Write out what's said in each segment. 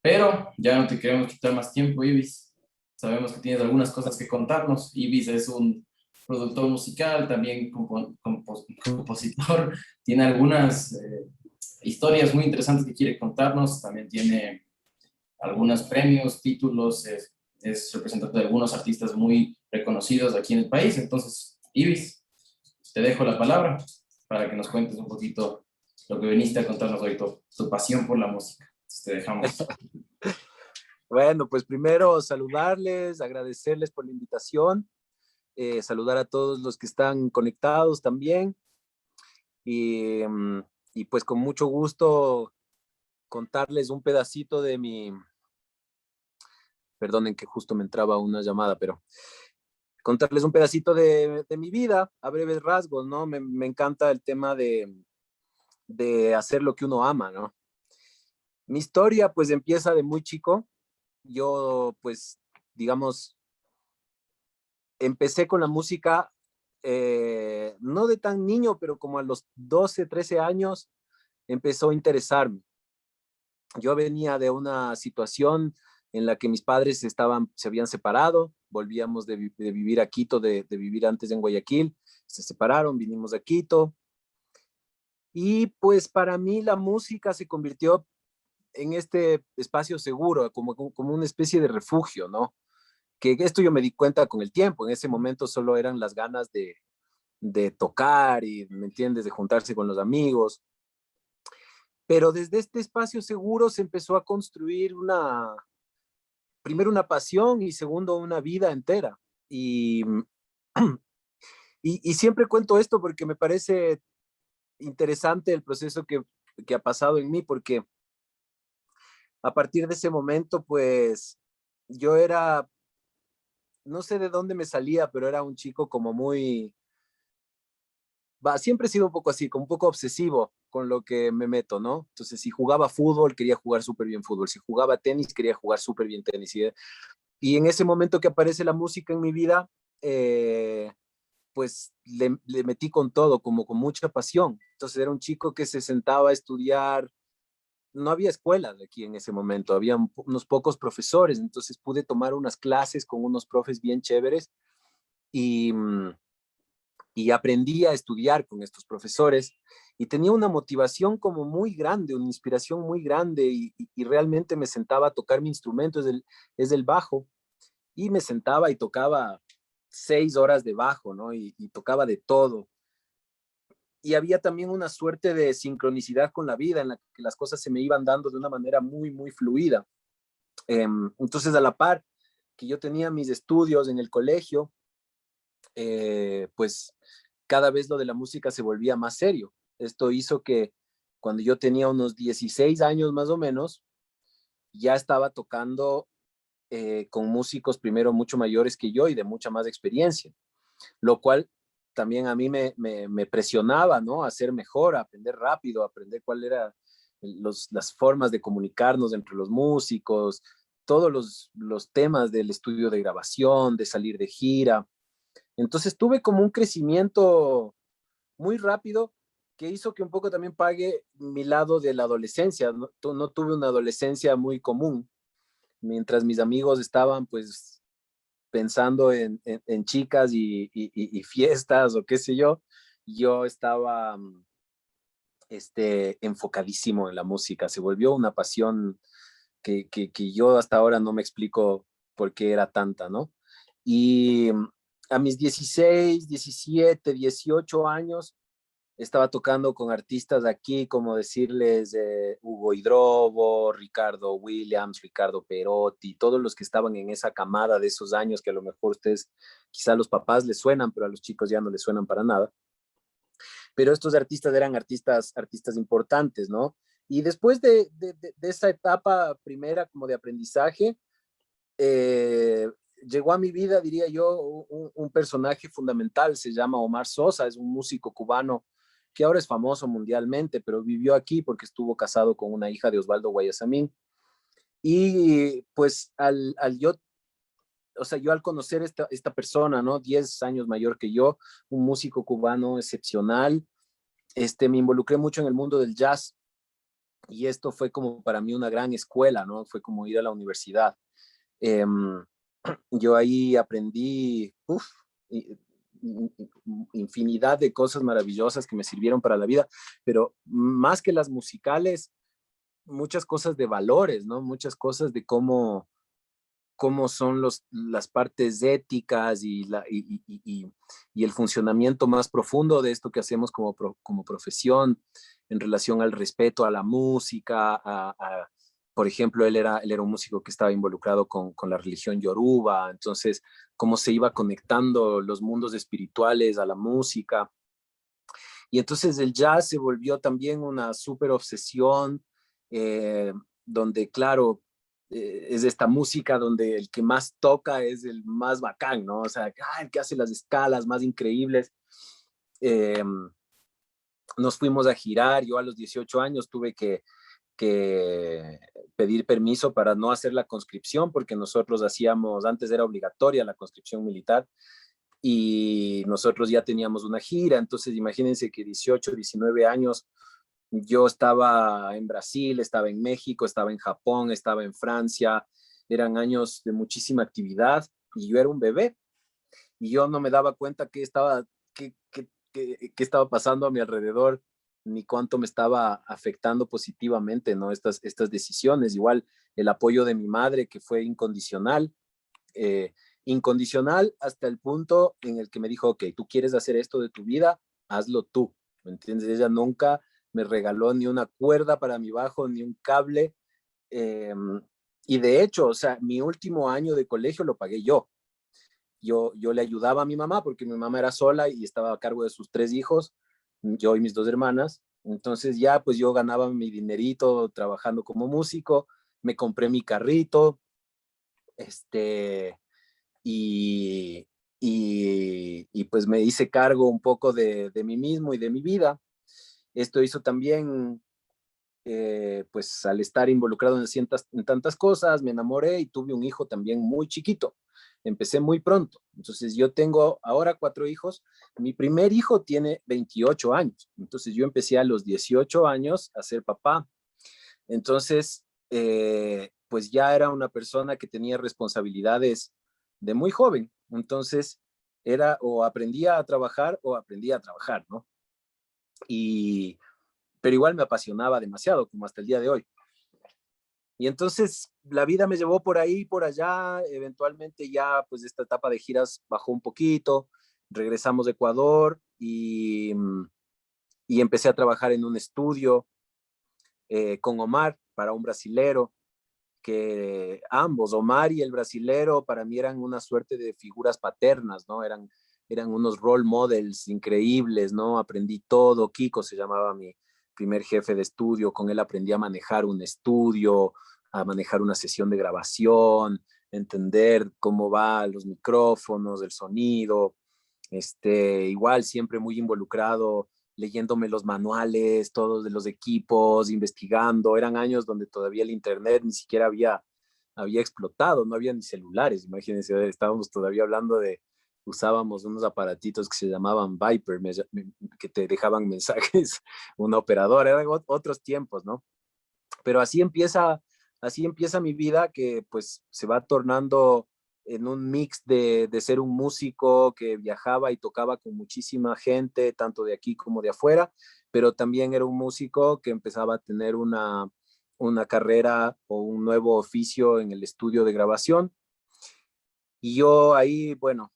Pero ya no te queremos quitar más tiempo, Ibis. Sabemos que tienes algunas cosas que contarnos. Ibis es un productor musical, también compositor. Tiene algunas historias muy interesantes que quiere contarnos. También tiene algunos premios, títulos. Es representante de algunos artistas muy reconocidos aquí en el país. Entonces, Ibis, te dejo la palabra para que nos cuentes un poquito lo que viniste a contarnos hoy, tu pasión por la música. Entonces, te dejamos. Bueno, pues primero saludarles, agradecerles por la invitación, saludar a todos los que están conectados también y, y pues con mucho gusto contarles un pedacito de perdonen que justo me entraba una llamada, pero contarles un pedacito de mi vida a breves rasgos, ¿no? Me encanta el tema de hacer lo que uno ama, ¿no? Mi historia pues empieza de muy chico. Yo pues, digamos, empecé con la música, no de tan niño, pero como a los 12, 13 años empezó a interesarme. Yo venía de una situación en la que mis padres se habían separado, volvíamos de vivir a Quito, de vivir antes en Guayaquil, se separaron, vinimos a Quito, y pues para mí la música se convirtió en este espacio seguro, como una especie de refugio, ¿no? Que esto yo me di cuenta con el tiempo, en ese momento solo eran las ganas de tocar y, ¿me entiendes?, de juntarse con los amigos. Pero desde este espacio seguro se empezó a construir primero una pasión y segundo una vida entera. Y siempre cuento esto porque me parece interesante el proceso que ha pasado en mí, porque a partir de ese momento, pues yo era, no sé de dónde me salía, pero era un chico como muy, siempre he sido un poco así, como un poco obsesivo con lo que me meto, ¿no? Entonces, si jugaba fútbol, quería jugar súper bien fútbol. Si jugaba tenis, quería jugar súper bien tenis. Y en ese momento que aparece la música en mi vida, pues le metí con todo, como con mucha pasión. Entonces, era un chico que se sentaba a estudiar. No había escuelas aquí en ese momento, había unos pocos profesores, entonces pude tomar unas clases con unos profes bien chéveres y, y aprendí a estudiar con estos profesores y tenía una motivación como muy grande, una inspiración muy grande y realmente me sentaba a tocar mi instrumento, es el bajo, y me sentaba y tocaba 6 horas de bajo, ¿no? Y tocaba de todo. Y había también una suerte de sincronicidad con la vida en la que las cosas se me iban dando de una manera muy, muy fluida. Entonces, a la par que yo tenía mis estudios en el colegio, pues cada vez lo de la música se volvía más serio. Esto hizo que cuando yo tenía unos 16 años más o menos, ya estaba tocando con músicos primero mucho mayores que yo y de mucha más experiencia, lo cual también a mí me presionaba, ¿no? A ser mejor, a aprender rápido, a aprender cuál era las formas de comunicarnos entre los músicos, todos los temas del estudio de grabación, de salir de gira. Entonces tuve como un crecimiento muy rápido que hizo que un poco también pague mi lado de la adolescencia. No tuve una adolescencia muy común. Mientras mis amigos estaban pues pensando en chicas y fiestas o qué sé yo estaba enfocadísimo en la música. Se volvió una pasión que yo hasta ahora no me explico por qué era tanta, ¿no? Y a mis 16, 17, 18 años estaba tocando con artistas aquí, como decirles Hugo Hidrobo, Ricardo Williams, Ricardo Perotti, todos los que estaban en esa camada de esos años que a lo mejor ustedes, quizá a los papás les suenan, pero a los chicos ya no les suenan para nada. Pero estos artistas eran artistas importantes, ¿no? Y después de esa etapa primera como de aprendizaje, eh, llegó a mi vida, diría yo, un personaje fundamental, se llama Omar Sosa, es un músico cubano que ahora es famoso mundialmente, pero vivió aquí porque estuvo casado con una hija de Osvaldo Guayasamín. Y pues yo al conocer esta persona, ¿no? 10 años mayor que yo, un músico cubano excepcional, me involucré mucho en el mundo del jazz y esto fue como para mí una gran escuela, ¿no? Fue como ir a la universidad. Em, yo ahí aprendí infinidad de cosas maravillosas que me sirvieron para la vida, pero más que las musicales, muchas cosas de valores, ¿no? Muchas cosas de cómo son las partes éticas y el funcionamiento más profundo de esto que hacemos como profesión en relación al respeto a la música, por ejemplo, él era un músico que estaba involucrado con la religión yoruba, entonces cómo se iba conectando los mundos espirituales a la música. Y entonces el jazz se volvió también una súper obsesión, donde, claro, es esta música donde el que más toca es el más bacán, ¿no? O sea, el que hace las escalas más increíbles. Eh, Nos fuimos a girar, yo a los 18 años tuve que pedir permiso para no hacer la conscripción, porque nosotros hacíamos, antes era obligatoria la conscripción militar, y nosotros ya teníamos una gira, entonces imagínense que 18, 19 años, yo estaba en Brasil, estaba en México, estaba en Japón, estaba en Francia, eran años de muchísima actividad y yo era un bebé y yo no me daba cuenta qué estaba pasando a mi alrededor ni cuánto me estaba afectando positivamente, ¿no? Estas decisiones. Igual el apoyo de mi madre, que fue incondicional, eh, incondicional hasta el punto en el que me dijo, ok, tú quieres hacer esto de tu vida, hazlo tú, ¿me entiendes? Ella nunca me regaló ni una cuerda para mi bajo, ni un cable, eh, y de hecho, o sea, mi último año de colegio lo pagué yo. Yo le ayudaba a mi mamá porque mi mamá era sola y estaba a cargo de sus 3 hijos, yo y mis 2 hermanas. Entonces ya pues yo ganaba mi dinerito trabajando como músico, me compré mi carrito, este, y, pues me hice cargo un poco de mí mismo y de mi vida. Esto hizo también, pues al estar involucrado en tantas cosas, me enamoré y tuve un hijo también muy chiquito. Empecé muy pronto. Entonces yo tengo ahora 4 hijos. Mi primer hijo tiene 28 años. Entonces yo empecé a los 18 años a ser papá. Entonces, pues ya era una persona que tenía responsabilidades de muy joven. Entonces, era o aprendía a trabajar o aprendía a trabajar, ¿no? Y, pero igual me apasionaba demasiado, como hasta el día de hoy. Y entonces la vida me llevó por ahí, por allá, eventualmente ya pues esta etapa de giras bajó un poquito, regresamos a Ecuador y empecé a trabajar en un estudio con Omar para un brasilero, que ambos, Omar y el brasilero, para mí eran una suerte de figuras paternas, ¿no? Eran unos role models increíbles, ¿no? Aprendí todo. Kiko se llamaba mi primer jefe de estudio, con él aprendí a manejar un estudio, a manejar una sesión de grabación, entender cómo van los micrófonos, el sonido, igual siempre muy involucrado, leyéndome los manuales, todos de los equipos, investigando. Eran años donde todavía el internet ni siquiera había explotado, no había ni celulares, imagínense, estábamos todavía hablando usábamos unos aparatitos que se llamaban Viper, que te dejaban mensajes, una operadora, eran otros tiempos, ¿no? Pero así empieza mi vida, que pues se va tornando en un mix de ser un músico que viajaba y tocaba con muchísima gente, tanto de aquí como de afuera, pero también era un músico que empezaba a tener una carrera o un nuevo oficio en el estudio de grabación. Y yo ahí, bueno,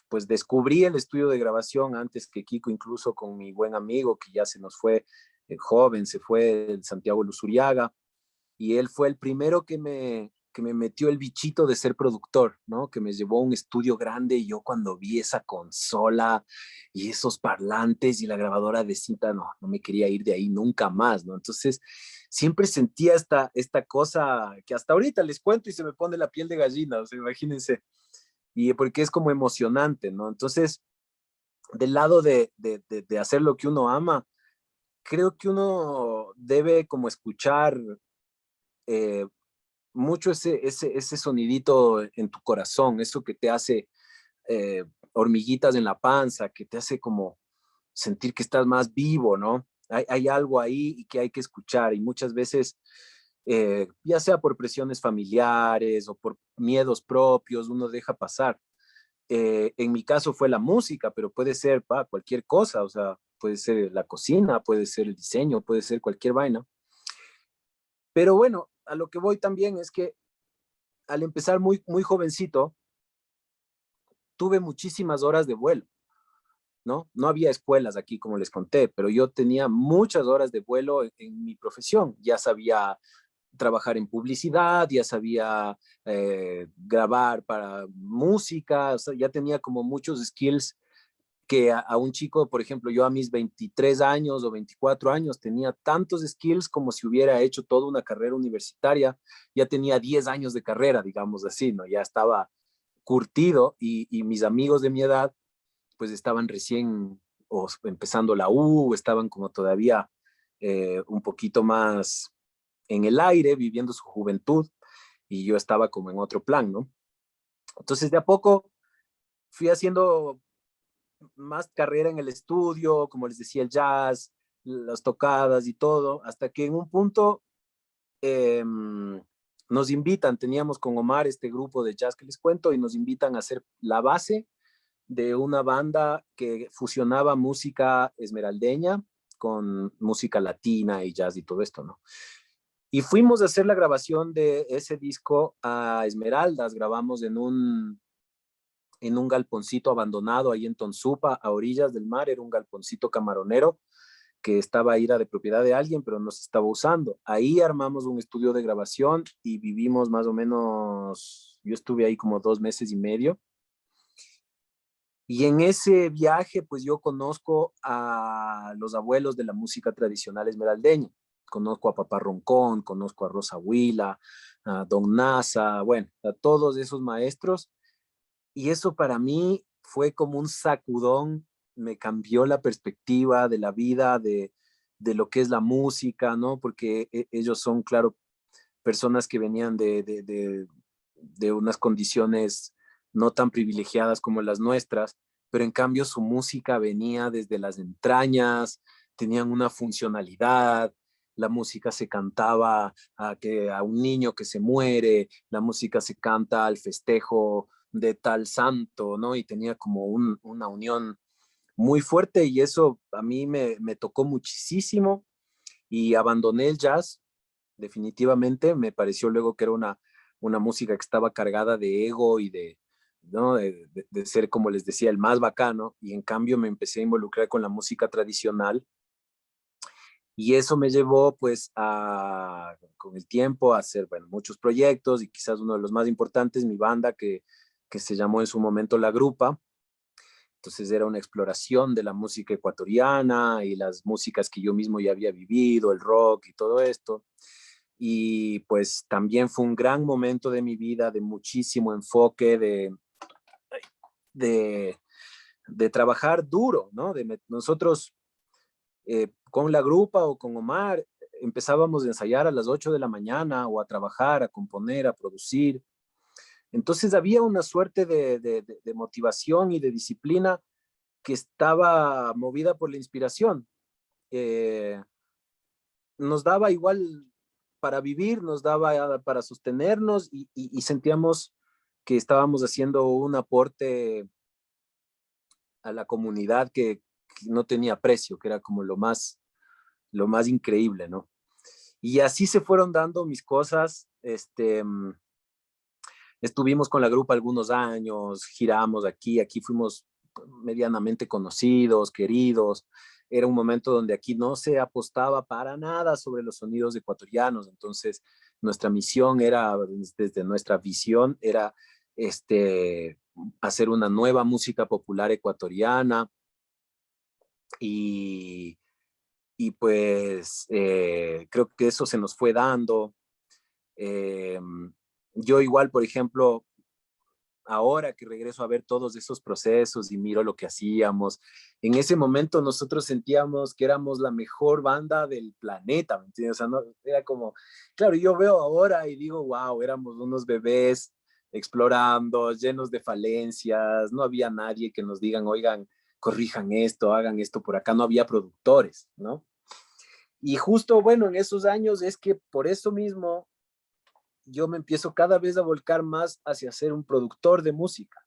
pues descubrí el estudio de grabación antes que Kiko, incluso con mi buen amigo que ya se nos fue, joven, se fue, el Santiago Luzuriaga, y él fue el primero que me metió el bichito de ser productor, ¿no? Que me llevó a un estudio grande y yo cuando vi esa consola y esos parlantes y la grabadora de cinta, no me quería ir de ahí nunca más, ¿no? Entonces, siempre sentía esta cosa que hasta ahorita les cuento y se me pone la piel de gallina, o sea, imagínense, y porque es como emocionante, ¿no? Entonces, del lado de hacer lo que uno ama, creo que uno debe como escuchar eh, mucho ese sonidito en tu corazón, eso que te hace hormiguitas en la panza, que te hace como sentir que estás más vivo, ¿no? hay algo ahí y que hay que escuchar, y muchas veces, ya sea por presiones familiares o por miedos propios, uno deja pasar. En mi caso fue la música, pero puede ser cualquier cosa, o sea, puede ser la cocina, puede ser el diseño, puede ser cualquier vaina. Pero bueno, a lo que voy también es que al empezar muy, muy jovencito, tuve muchísimas horas de vuelo, ¿no? No había escuelas aquí, como les conté, pero yo tenía muchas horas de vuelo en mi profesión. Ya sabía trabajar en publicidad, ya sabía grabar para música, o sea, ya tenía como muchos skills que a un chico, por ejemplo, yo a mis 23 años o 24 años tenía tantos skills como si hubiera hecho toda una carrera universitaria, ya tenía 10 años de carrera, digamos así, ¿no? Ya estaba curtido y mis amigos de mi edad pues estaban recién o empezando la U, estaban como todavía un poquito más en el aire, viviendo su juventud, y yo estaba como en otro plan, ¿no? Entonces de a poco fui haciendo más carrera en el estudio, como les decía, el jazz, las tocadas y todo, hasta que en un punto eh, nos invitan, teníamos con Omar este grupo de jazz que les cuento, y nos invitan a hacer la base de una banda que fusionaba música esmeraldeña con música latina y jazz y todo esto, ¿no? Y fuimos a hacer la grabación de ese disco a Esmeraldas, grabamos en un galponcito abandonado ahí en Tonsupa, a orillas del mar, era un galponcito camaronero que estaba ahí, era de propiedad de alguien, pero no se estaba usando. Ahí armamos un estudio de grabación y vivimos más o menos, yo estuve ahí como 2 meses y medio. Y en ese viaje, pues yo conozco a los abuelos de la música tradicional esmeraldeña. Conozco a Papá Roncón, conozco a Rosa Huila, a Don Nasa, bueno, a todos esos maestros. Y eso para mí fue como un sacudón, me cambió la perspectiva de la vida, de lo que es la música, ¿no? Porque ellos son, claro, personas que venían de unas condiciones no tan privilegiadas como las nuestras, pero en cambio su música venía desde las entrañas, tenían una funcionalidad, la música se cantaba a un niño que se muere, la música se canta al festejo de tal santo, ¿no? Y tenía como una unión muy fuerte, y eso a mí me tocó muchísimo, y abandoné el jazz definitivamente. Me pareció luego que era una música que estaba cargada de ego y ¿no? de ser, como les decía, el más bacano, y en cambio me empecé a involucrar con la música tradicional, y eso me llevó pues con el tiempo a hacer, bueno, muchos proyectos, y quizás uno de los más importantes, mi banda que se llamó en su momento La Grupa. Entonces era una exploración de la música ecuatoriana y las músicas que yo mismo ya había vivido, el rock y todo esto. Y pues también fue un gran momento de mi vida, de muchísimo enfoque, de, de trabajar duro, ¿no? Nosotros con la grupa o con Omar empezábamos a ensayar a las 8 de la mañana, o a trabajar, a componer, a producir. Entonces había una suerte de motivación y de disciplina que estaba movida por la inspiración. Eh, Nos daba igual para vivir, nos daba para sostenernos, y sentíamos que estábamos haciendo un aporte a la comunidad que no tenía precio, que era como lo más increíble, ¿no? Y así se fueron dando mis cosas. Estuvimos con la grupa algunos años, giramos aquí fuimos medianamente conocidos, queridos. Era un momento donde aquí no se apostaba para nada sobre los sonidos ecuatorianos, entonces nuestra misión era, desde nuestra visión, era hacer una nueva música popular ecuatoriana, y, y pues creo que eso se nos fue dando. Eh, yo igual, por ejemplo, ahora que regreso a ver todos esos procesos y miro lo que hacíamos, en ese momento nosotros sentíamos que éramos la mejor banda del planeta, ¿me entiendes? O sea, no, era como, claro, yo veo ahora y digo, wow, éramos unos bebés explorando, llenos de falencias, no había nadie que nos digan, oigan, corrijan esto, hagan esto por acá, no había productores, ¿no? Y justo, bueno, en esos años es que por eso mismo yo me empiezo cada vez a volcar más hacia ser un productor de música.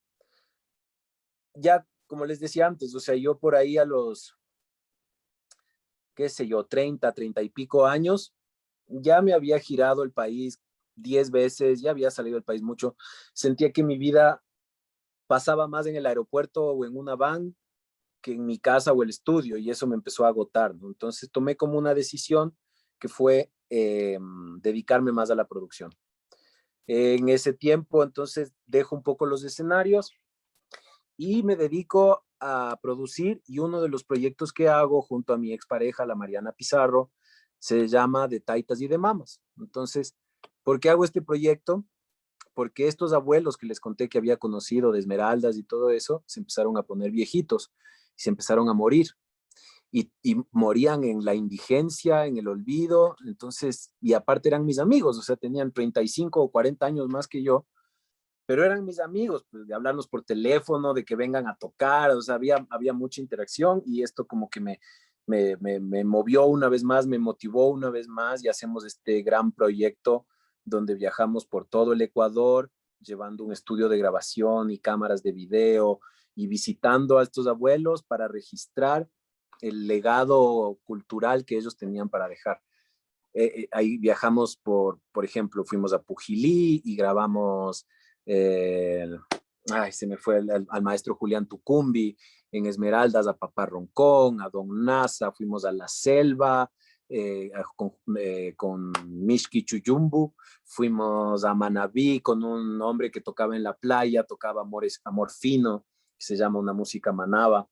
Ya, como les decía antes, o sea, yo por ahí a los, qué sé yo, 30 y pico años, ya me había girado el país 10 veces, ya había salido del país mucho. Sentía que mi vida pasaba más en el aeropuerto o en una van que en mi casa o el estudio, y eso me empezó a agotar, ¿no? Entonces tomé como una decisión que fue dedicarme más a la producción. En ese tiempo, entonces, dejo un poco los escenarios y me dedico a producir, y uno de los proyectos que hago junto a mi expareja, la Mariana Pizarro, se llama De Taitas y de Mamas. Entonces, ¿por qué hago este proyecto? Porque estos abuelos que les conté que había conocido de Esmeraldas y todo eso, se empezaron a poner viejitos y se empezaron a morir. Y morían en la indigencia, en el olvido, entonces, y aparte eran mis amigos, o sea, tenían 35 o 40 años más que yo, pero eran mis amigos, pues, de hablarnos por teléfono, de que vengan a tocar, o sea, había mucha interacción, y esto como que me movió una vez más, me motivó una vez más, y hacemos este gran proyecto donde viajamos por todo el Ecuador, llevando un estudio de grabación y cámaras de video, y visitando a estos abuelos para registrar el legado cultural que ellos tenían para dejar. Ahí viajamos por ejemplo, fuimos a Pujilí y grabamos, eh, se me fue al maestro Julián Tucumbi, en Esmeraldas a Papá Roncón, a Don Nasa, fuimos a la selva, con Mishki Chuyumbu, fuimos a Manabí con un hombre que tocaba en la playa, tocaba Amor Fino, que se llama una música manaba,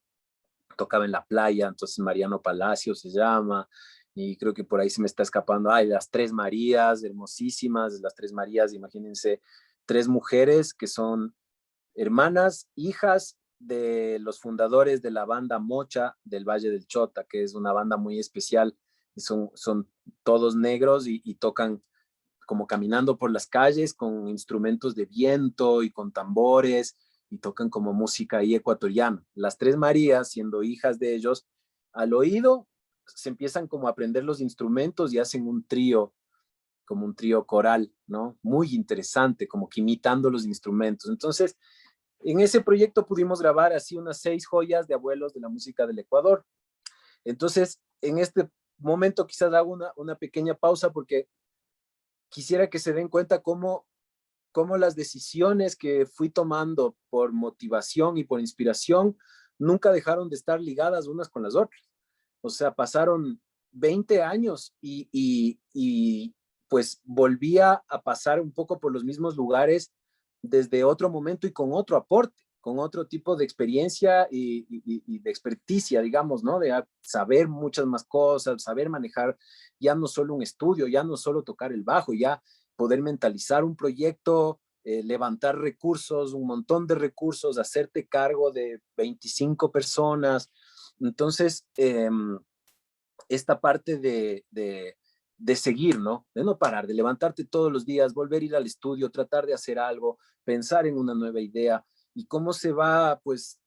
tocaba en la playa, entonces Mariano Palacio se llama, y creo que por ahí se me está escapando, las Tres Marías, hermosísimas, las Tres Marías, imagínense, tres mujeres que son hermanas, hijas de los fundadores de la banda Mocha del Valle del Chota, que es una banda muy especial, son todos negros y tocan como caminando por las calles con instrumentos de viento y con tambores, y tocan como música ahí ecuatoriana. Las Tres Marías, siendo hijas de ellos, al oído se empiezan como a aprender los instrumentos y hacen un trío, como un trío coral, ¿no? Muy interesante, como que imitando los instrumentos. Entonces, en ese proyecto pudimos grabar así unas 6 joyas de abuelos de la música del Ecuador. Entonces, en este momento quizás hago una pequeña pausa porque quisiera que se den cuenta cómo las decisiones que fui tomando por motivación y por inspiración nunca dejaron de estar ligadas unas con las otras. O sea, pasaron 20 años y pues volvía a pasar un poco por los mismos lugares desde otro momento y con otro aporte, con otro tipo de experiencia y de experticia, digamos, ¿no? De saber muchas más cosas, saber manejar ya no solo un estudio, ya no solo tocar el bajo, ya poder mentalizar un proyecto, levantar recursos, un montón de recursos, hacerte cargo de 25 personas. Entonces, esta parte de seguir, ¿no? De no parar, de levantarte todos los días, volver a ir al estudio, tratar de hacer algo, pensar en una nueva idea, y cómo se va, pues,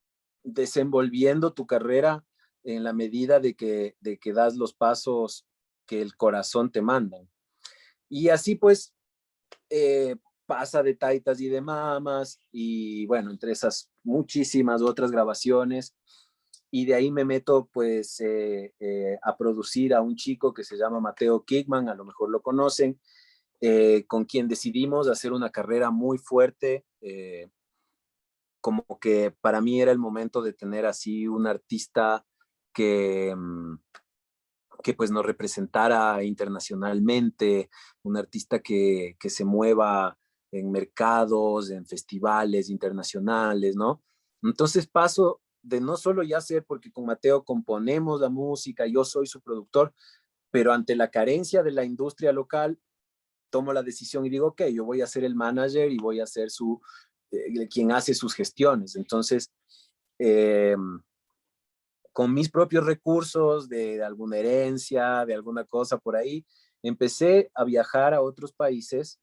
desenvolviendo tu carrera en la medida de que das los pasos que el corazón te manda. Y así, pues, pasa de Taitas y de Mamas, y bueno, entre esas muchísimas otras grabaciones, y de ahí me meto pues a producir a un chico que se llama Mateo Kickman, a lo mejor lo conocen, con quien decidimos hacer una carrera muy fuerte, como que para mí era el momento de tener así un artista que, que pues nos representara internacionalmente, un artista que se mueva en mercados, en festivales internacionales, ¿no? Entonces paso de no solo ya ser, porque con Mateo componemos la música, yo soy su productor, pero ante la carencia de la industria local, tomo la decisión y digo, ok, yo voy a ser el manager y voy a ser quien hace sus gestiones. Entonces, eh, con mis propios recursos, de alguna herencia, de alguna cosa por ahí, empecé a viajar a otros países,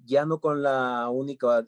ya no con la única,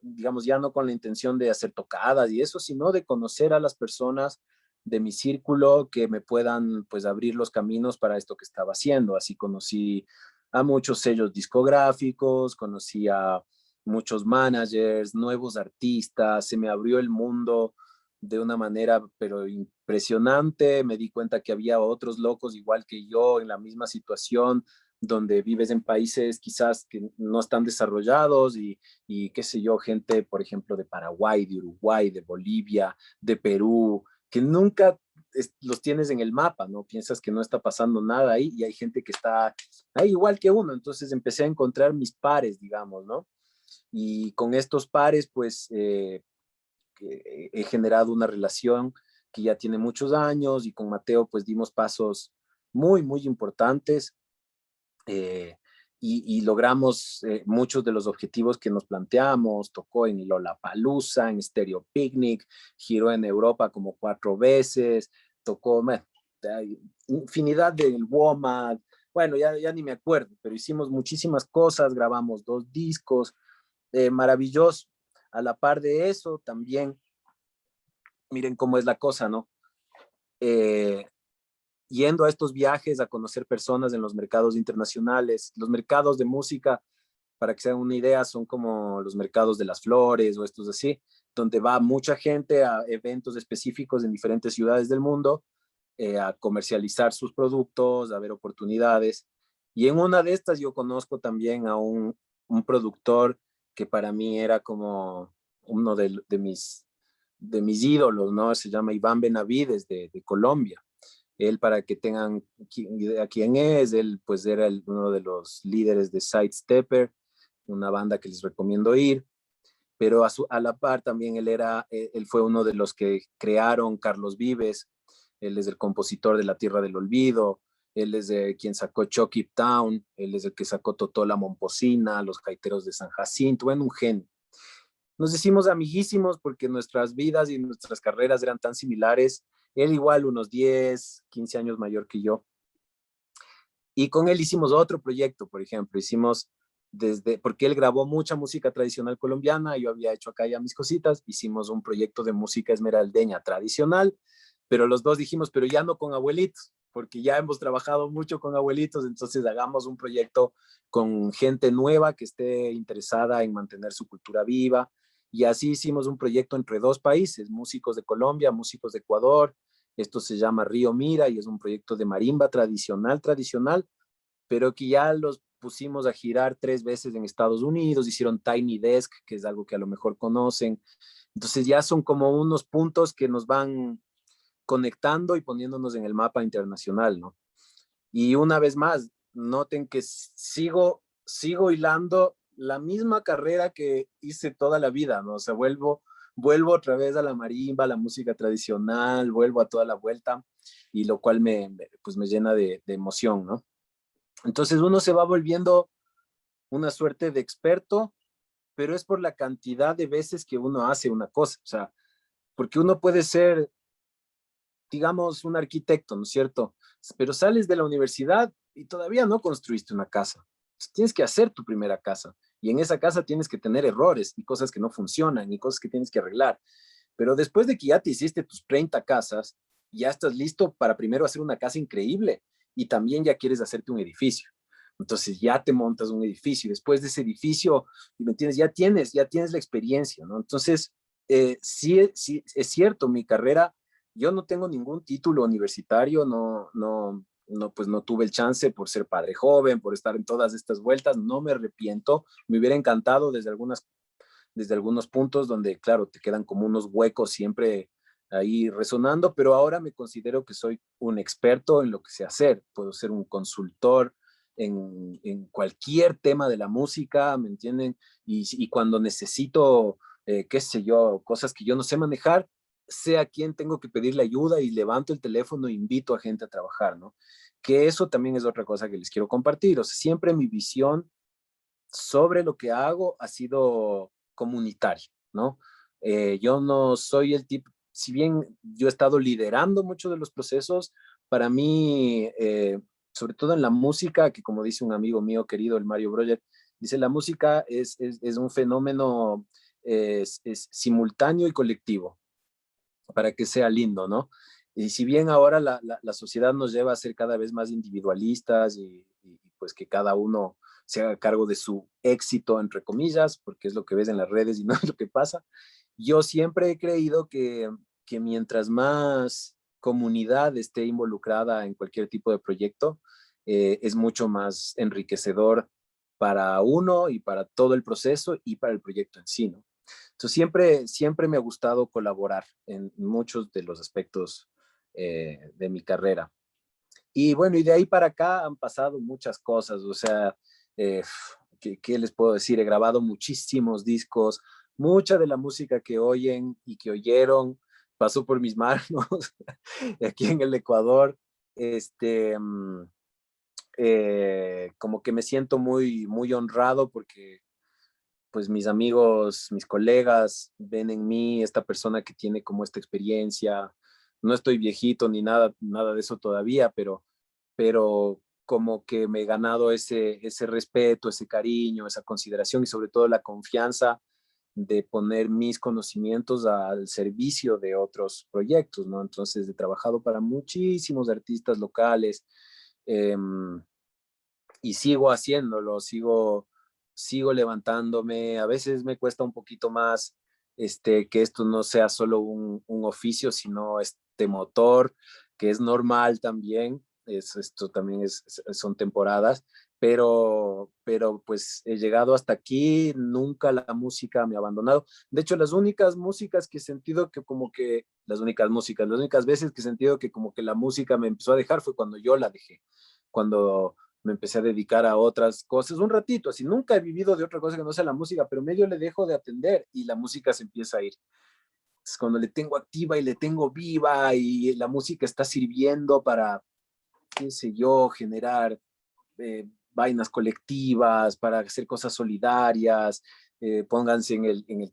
digamos, ya no con la intención de hacer tocadas y eso, sino de conocer a las personas, de mi círculo que me puedan pues abrir los caminos para esto que estaba haciendo. Así conocí a muchos sellos discográficos, conocí a muchos managers, nuevos artistas, se me abrió el mundo de una manera pero impresionante. Me di cuenta que había otros locos igual que yo en la misma situación, donde vives en países quizás que no están desarrollados y qué sé yo, gente, por ejemplo, de Paraguay, de Uruguay, de Bolivia, de Perú, que nunca los tienes en el mapa, ¿no? Piensas que no está pasando nada ahí y hay gente que está ahí igual que uno. Entonces empecé a encontrar mis pares, digamos, ¿no? Y con estos pares, pues, he generado una relación que ya tiene muchos años y con Mateo, pues, dimos pasos muy, muy importantes. eh, y logramos muchos de los objetivos que nos planteamos. Tocó en Lollapalooza, en Stereo Picnic, giró en Europa como 4 veces, tocó bueno, infinidad del WOMAD, bueno, ya ni me acuerdo, pero hicimos muchísimas cosas, grabamos 2 discos, maravilloso. A la par de eso, también, miren cómo es la cosa, ¿no? Eh, Yendo a estos viajes a conocer personas en los mercados internacionales, los mercados de música, para que se hagan una idea, son como los mercados de las flores o estos así, donde va mucha gente a eventos específicos en diferentes ciudades del mundo, a comercializar sus productos, a ver oportunidades. Y en una de estas yo conozco también a un productor que para mí era como uno de mis ídolos, ¿no? Se llama Iván Benavides de Colombia. Él, para que tengan idea quién es, él pues era uno de los líderes de Sidestepper, una banda que les recomiendo ir, pero a la par también él fue uno de los que crearon Carlos Vives. Él es el compositor de La Tierra del Olvido, él es quien sacó Chucky Town, él es el que sacó Totola Momposina, Los Gaiteros de San Jacinto, bueno, un genio. Nos hicimos amiguísimos porque nuestras vidas y nuestras carreras eran tan similares. Él igual unos 10, 15 años mayor que yo. Y con él hicimos otro proyecto, por ejemplo, porque él grabó mucha música tradicional colombiana, yo había hecho acá ya mis cositas, hicimos un proyecto de música esmeraldeña tradicional, pero los dos dijimos, pero ya no con abuelitos, porque ya hemos trabajado mucho con abuelitos, entonces hagamos un proyecto con gente nueva que esté interesada en mantener su cultura viva. Y así hicimos un proyecto entre 2 países, músicos de Colombia, músicos de Ecuador. Esto se llama Río Mira y es un proyecto de marimba tradicional, pero que ya los pusimos a girar 3 veces en Estados Unidos, hicieron Tiny Desk, que es algo que a lo mejor conocen. Entonces ya son como unos puntos que nos van conectando y poniéndonos en el mapa internacional, ¿no? Y una vez más, noten que sigo hilando la misma carrera que hice toda la vida, ¿no? O sea, vuelvo otra vez a la marimba, a la música tradicional, vuelvo a toda la vuelta, y lo cual pues me llena de emoción, ¿no? Entonces uno se va volviendo una suerte de experto, pero es por la cantidad de veces que uno hace una cosa, o sea, porque uno puede ser, digamos, un arquitecto, ¿no es cierto? Pero sales de la universidad y todavía no construiste una casa. Entonces, tienes que hacer tu primera casa y en esa casa tienes que tener errores y cosas que no funcionan y cosas que tienes que arreglar. Pero después de que ya te hiciste tus 30 casas, ya estás listo para primero hacer una casa increíble y también ya quieres hacerte un edificio. Entonces ya te montas un edificio y después de ese edificio, ¿me entiendes? Ya tienes la experiencia, ¿no? Entonces, sí, es cierto, mi carrera, yo no tengo ningún título universitario, no, pues no tuve el chance por ser padre joven, por estar en todas estas vueltas, no me arrepiento, me hubiera encantado desde algunos puntos donde, claro, te quedan como unos huecos siempre ahí resonando, pero ahora me considero que soy un experto en lo que sé hacer. Puedo ser un consultor en cualquier tema de la música, ¿me entienden? Y cuando necesito, qué sé yo, cosas que yo no sé manejar, sé a quién tengo que pedirle ayuda y levanto el teléfono e invito a gente a trabajar, ¿no? Que eso también es otra cosa que les quiero compartir. O sea, siempre mi visión sobre lo que hago ha sido comunitario, ¿no? Yo no soy el tipo, si bien yo he estado liderando muchos de los procesos, para mí, sobre todo en la música, que como dice un amigo mío querido, el Mario Breuer, dice, la música es un fenómeno es simultáneo y colectivo, para que sea lindo, ¿no? Y si bien ahora la sociedad nos lleva a ser cada vez más individualistas y pues que cada uno se haga cargo de su éxito, entre comillas, porque es lo que ves en las redes y no es lo que pasa, yo siempre he creído que mientras más comunidad esté involucrada en cualquier tipo de proyecto, es mucho más enriquecedor para uno y para todo el proceso y para el proyecto en sí, ¿no? Entonces siempre me ha gustado colaborar en muchos de los aspectos de mi carrera. Y bueno, y de ahí para acá han pasado muchas cosas, o sea, eh, ¿qué les puedo decir? He grabado muchísimos discos, mucha de la música que oyen y que oyeron pasó por mis manos aquí en el Ecuador. Este, como que me siento muy honrado porque pues mis amigos, mis colegas ven en mí esta persona que tiene como esta experiencia. No estoy viejito ni nada de eso todavía, pero como que me he ganado ese respeto, ese cariño, esa consideración y sobre todo la confianza de poner mis conocimientos al servicio de otros proyectos, ¿no? Entonces he trabajado para muchísimos artistas locales, eh, y sigo haciéndolo, sigo levantándome. A veces me cuesta un poquito más que esto no sea solo un oficio, sino este motor, que es normal también. Esto también son temporadas, pero pues he llegado hasta aquí, nunca la música me ha abandonado. De hecho, las únicas músicas que he sentido que como que, las únicas veces que he sentido que como que la música me empezó a dejar fue cuando yo la dejé, cuando me empecé a dedicar a otras cosas un ratito, así nunca he vivido de otra cosa que no sea la música, pero medio le dejo de atender y la música se empieza a ir. Es cuando le tengo activa y le tengo viva y la música está sirviendo para, qué sé yo, generar vainas colectivas, para hacer cosas solidarias. Pónganse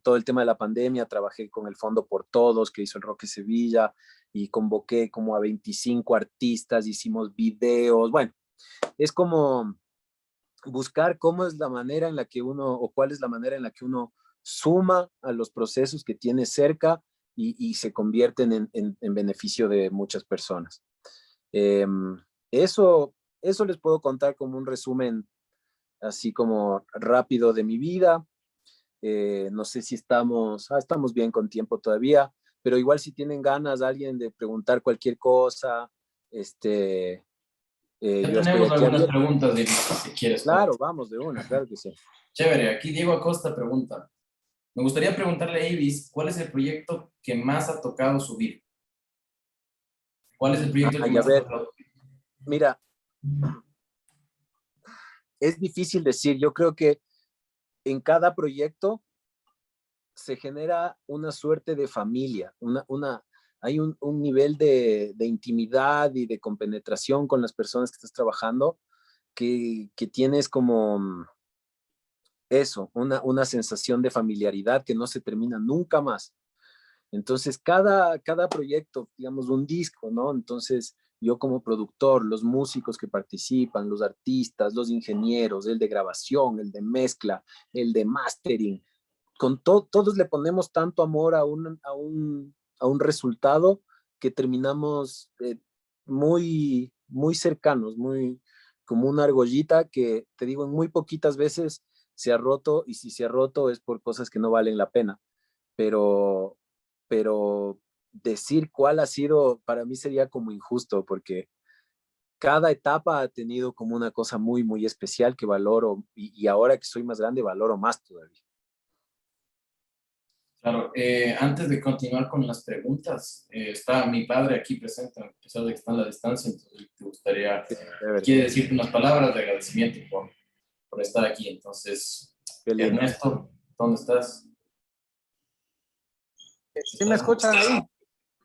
todo el tema de la pandemia, trabajé con el Fondo por Todos, que hizo el Roque Sevilla, y convoqué como a 25 artistas, hicimos videos, bueno, es como buscar cómo es la manera en la que uno, o cuál es la manera en la que uno suma a los procesos que tiene cerca y se convierten en beneficio de muchas personas. Eh, eso les puedo contar como un resumen así como rápido de mi vida. No sé si estamos bien con tiempo todavía, pero igual si tienen ganas alguien de preguntar cualquier cosa, Ya yo estoy tenemos aquí algunas abierto. preguntas, David, si quieres. Claro, vamos de una, claro que sí. Chévere, aquí Diego Acosta pregunta. Me gustaría preguntarle a Ibis, ¿cuál es el proyecto que más ha tocado su vida? ¿Cuál es el proyecto que Ay, a más ha ver, tocado? mira, es difícil decir. Yo creo que en cada proyecto se genera una suerte de familia, hay un nivel de intimidad y de compenetración con las personas que estás trabajando que tienes como eso, una sensación de familiaridad que no se termina nunca más. Entonces, cada proyecto, digamos, un disco, ¿no? Entonces, yo como productor, los músicos que participan, los artistas, los ingenieros, el de grabación, el de mezcla, el de mastering, todos le ponemos tanto amor a un resultado que terminamos muy cercanos, muy como una argollita que, te digo, en muy poquitas veces se ha roto y si se ha roto es por cosas que no valen la pena. Pero, pero decir cuál ha sido, para mí sería como injusto porque cada etapa ha tenido como una cosa muy especial que valoro y ahora que soy más grande valoro más todavía. Claro, antes de continuar con las preguntas, está mi padre aquí presente, a pesar de que está en la distancia, entonces te gustaría, quiere decirte unas palabras de agradecimiento por estar aquí. Entonces, Qué lindo. Ernesto, ¿dónde estás? ¿Sí me ¿Estás? escuchan ahí?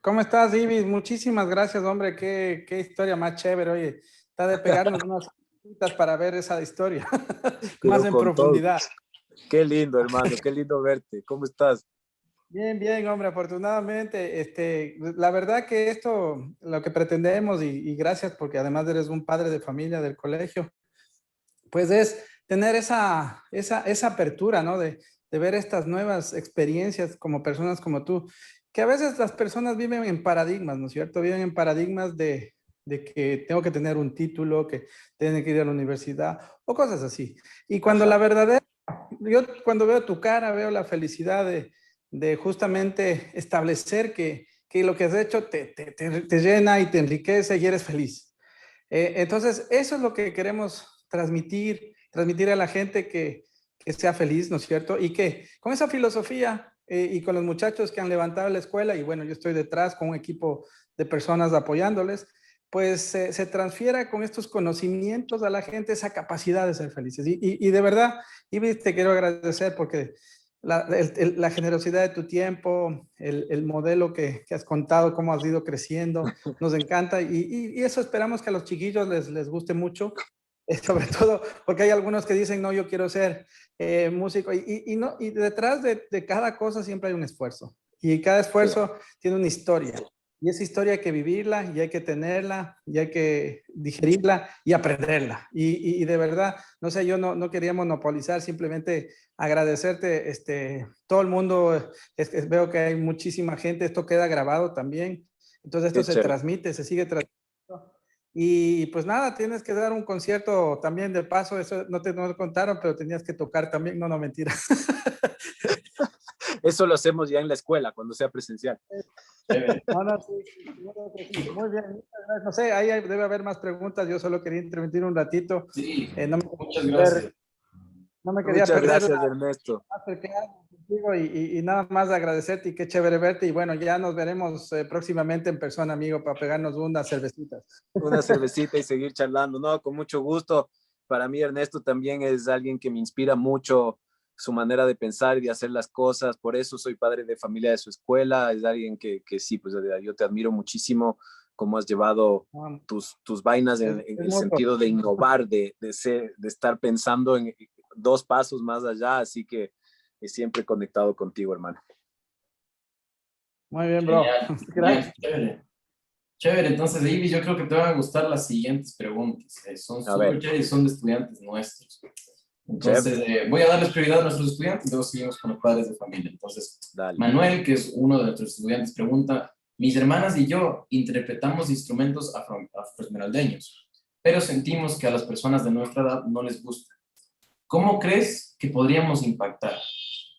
¿Cómo estás, Ibis? Muchísimas gracias, hombre. Qué historia más chévere. Oye, está de pegarnos unas citas para ver esa historia más Pero en con todo, profundidad. qué lindo, hermano, qué lindo verte. ¿Cómo estás? Bien, bien, hombre. Afortunadamente, la verdad que esto, lo que pretendemos, y gracias porque además eres un padre de familia del colegio, pues es tener esa apertura, ¿no? De ver estas nuevas experiencias como personas como tú, que a veces las personas viven en paradigmas, ¿no es cierto? Viven en paradigmas de que tengo que tener un título, que tienen que ir a la universidad o cosas así. Y cuando Ajá. la verdadera, yo cuando veo tu cara, veo la felicidad de justamente establecer que lo que has hecho te llena y te enriquece y eres feliz. Entonces, eso es lo que queremos transmitir a la gente que sea feliz, ¿no es cierto? Y que con esa filosofía y con los muchachos que han levantado la escuela, y bueno, yo estoy detrás con un equipo de personas apoyándoles, pues se transfiera con estos conocimientos a la gente esa capacidad de ser felices. Y de verdad, Ibis, te quiero agradecer porque la generosidad de tu tiempo, el modelo que has contado, cómo has ido creciendo, nos encanta y eso esperamos que a los chiquillos les guste mucho, sobre todo porque hay algunos que dicen, no, yo quiero ser músico no, y detrás de cada cosa siempre hay un esfuerzo y cada Sí, esfuerzo tiene una historia. Y esa historia hay que vivirla y hay que tenerla y hay que digerirla y aprenderla. Y de verdad, no sé, yo no quería monopolizar, simplemente agradecerte, todo el mundo, veo que hay muchísima gente, esto queda grabado también, entonces esto qué se chévere. transmite, se sigue transmitiendo. Y pues nada, tienes que dar un concierto también de paso, eso no te contaron, pero tenías que tocar también, no, mentira. Eso lo hacemos ya en la escuela, cuando sea presencial. Chévere. No, sí, sí, muy bien, muchas gracias. No sé, ahí debe haber más preguntas, yo solo quería intervenir un ratito, Sí, no, muchas gracias. no me quería Muchas perder gracias, Ernesto. contigo y nada más agradecerte y qué chévere verte y bueno, ya nos veremos próximamente en persona, amigo, para pegarnos unas cervecitas. Una cervecita y seguir charlando. No, con mucho gusto. Para mí, Ernesto también es alguien que me inspira mucho su manera de pensar y de hacer las cosas. Por eso soy padre de familia de su escuela. Es alguien que sí, pues yo te admiro muchísimo cómo has llevado tus vainas en Es el mutuo. sentido de innovar, de estar pensando en dos pasos más allá. Así que siempre conectado contigo, hermano. Muy bien, bro. Genial, Gracias. genial, chévere. Chévere, entonces, Ivy, yo creo que te van a gustar las siguientes preguntas. Son A súper ver, chéveres, son de estudiantes nuestros. chévere. Entonces, voy a darles prioridad a nuestros estudiantes y luego seguimos con los padres de familia. Entonces, Dale. Manuel, que es uno de nuestros estudiantes, pregunta, mis hermanas y yo interpretamos instrumentos afroesmeraldeños, pero sentimos que a las personas de nuestra edad no les gusta. ¿Cómo crees que podríamos impactar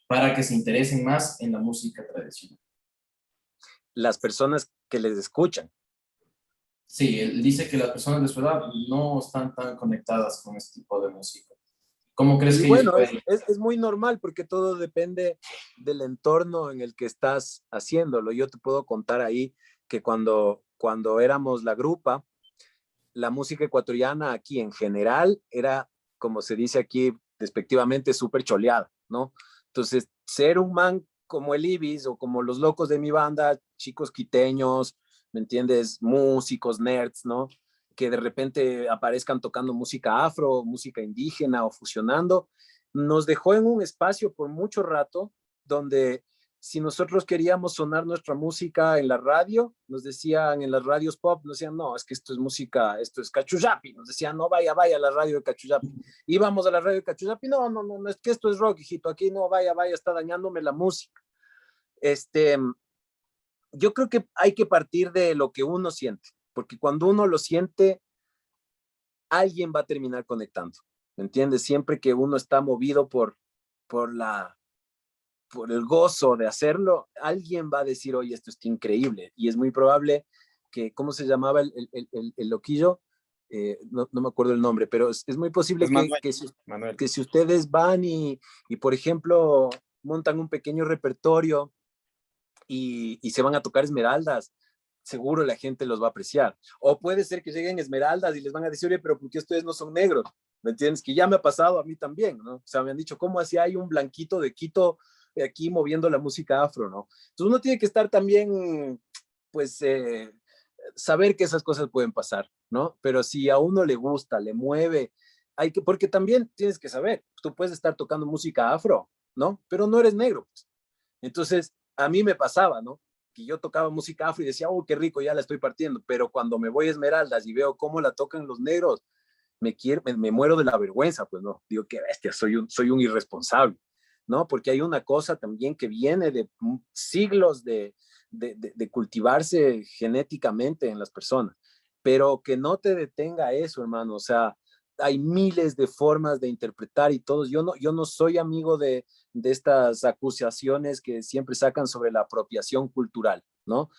para que se interesen más en la música tradicional? Las personas que les escuchan. Sí, él dice que las personas de su edad no están tan conectadas con este tipo de música. ¿Cómo crees Y que ellos bueno, pueden? es muy normal porque todo depende del entorno en el que estás haciéndolo. Yo te puedo contar ahí que cuando éramos la grupa, la música ecuatoriana aquí en general era, como se dice aquí despectivamente, súper choleada, ¿no? Entonces, ser un man como el Ibis o como los locos de mi banda, chicos quiteños, ¿me entiendes? Músicos, nerds, ¿no? Que de repente aparezcan tocando música afro, música indígena o fusionando, nos dejó en un espacio por mucho rato donde si nosotros queríamos sonar nuestra música en la radio, nos decían en las radios pop, nos decían, no, es que esto es música, esto es cachuyapi, nos decían, no, vaya a la radio de cachuyapi. Íbamos a la radio de cachuyapi, no, es que esto es rock, hijito, aquí no, vaya, está dañándome la música. Yo creo que hay que partir de lo que uno siente, porque cuando uno lo siente, alguien va a terminar conectando, ¿me entiendes? Siempre que uno está movido por por el gozo de hacerlo, alguien va a decir, oye, esto está increíble. Y es muy probable que, ¿cómo se llamaba el loquillo? No me acuerdo el nombre, pero es muy posible Es Manuel. que si ustedes van por ejemplo, montan un pequeño repertorio y se van a tocar esmeraldas, seguro la gente los va a apreciar. O puede ser que lleguen esmeraldas y les van a decir, oye, pero ¿por qué ustedes no son negros? ¿Me entiendes? Que ya me ha pasado a mí también, ¿no? O sea, me han dicho, ¿cómo así hay un blanquito de Quito aquí moviendo la música afro, ¿no? Entonces uno tiene que estar también, pues, saber que esas cosas pueden pasar, ¿no? Pero si a uno le gusta, le mueve, porque también tienes que saber, tú puedes estar tocando música afro, ¿no? Pero no eres negro, pues. Entonces, a mí me pasaba, ¿no? Que yo tocaba música afro y decía, oh, qué rico, ya la estoy partiendo, pero cuando me voy a Esmeraldas y veo cómo la tocan los negros, me muero de la vergüenza, pues no, digo, qué bestia, soy un irresponsable, ¿no? Porque hay una cosa también que viene de siglos de cultivarse genéticamente en las personas, pero que no te detenga eso, hermano. O sea, hay miles de formas de interpretar y todos. Yo no soy amigo de estas acusaciones que siempre sacan sobre la apropiación cultural, ¿no?